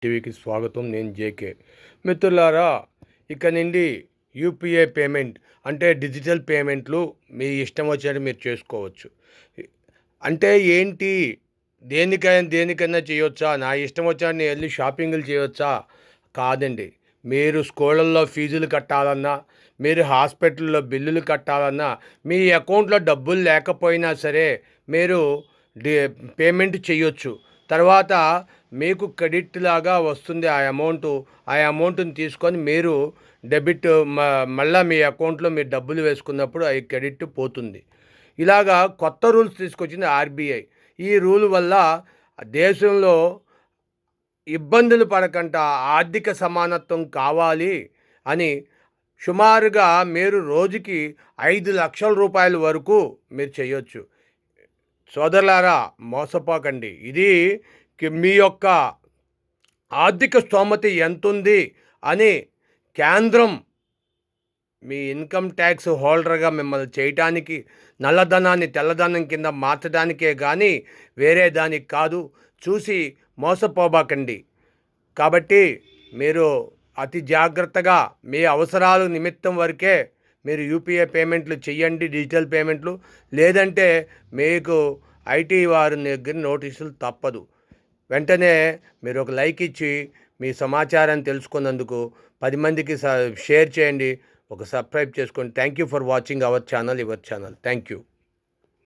టీవీకి స్వాగతం. నేను జేకే. మిత్రులారా, ఇక నుండి యూపీఐ పేమెంట్ అంటే డిజిటల్ పేమెంట్లు మీ ఇష్టం వచ్చినట్టు మీరు చేసుకోవచ్చు. అంటే ఏంటి? దేనికైనా చేయొచ్చా? నా ఇష్టం వచ్చినట్టు నేను వెళ్ళి షాపింగులు చేయొచ్చా? కాదండి. మీరు స్కూళ్ళల్లో ఫీజులు కట్టాలన్నా, మీరు హాస్పిటల్లో బిల్లులు కట్టాలన్నా, మీ అకౌంట్లో డబ్బులు లేకపోయినా సరే మీరు డి పేమెంట్ చేయొచ్చు. తర్వాత మీకు క్రెడిట్ లాగా వస్తుంది ఆ అమౌంట్‌ని తీసుకొని మీరు డెబిట్ మళ్ళా మీ అకౌంట్‌లో మీరు డబ్బులు వేసుకున్నప్పుడు అయి క్రెడిట్ పోతుంది. ఇలాగా కొత్త రూల్స్ తీసుకొచ్చింది ఆర్‌బీఐ. ఈ రూల్ వల్ల దేశంలో ఇబ్బందులు పడకుండా ఆర్థిక సమానత్వం కావాలి అని సుమారుగా మీరు రోజుకి 5,00,000 వరకు మీరు చేయొచ్చు. సోదరులారా, మోసపోకండి. ఇది మీ యొక్క ఆర్థిక స్తోమత ఎంతుంది అని కేంద్రం మీ ఇన్కమ్ ట్యాక్స్ హోల్డర్గా మిమ్మల్ని చేయటానికి, నల్లధనాన్ని తెల్లధనం కింద మార్చడానికే కానీ వేరే దానికి కాదు. చూసి మోసపోబాకండి. కాబట్టి మీరు అతి జాగ్రత్తగా మీ అవసరాల నిమిత్తం వరకే మీరు యూపీఐ పేమెంట్లు చెయ్యండి, డిజిటల్ పేమెంట్లు. లేదంటే మీకు ఐటీ వారి దగ్గర నోటీసులు తప్పదు. వెంటనే మీరు ఒక లైక్ ఇచ్చి మీ సమాచారాన్ని తెలుసుకున్నందుకు 10 మందికి షేర్ చేయండి. ఒక సబ్స్క్రైబ్ చేసుకోండి. Thank you for watching our channel, your channel. Thank you.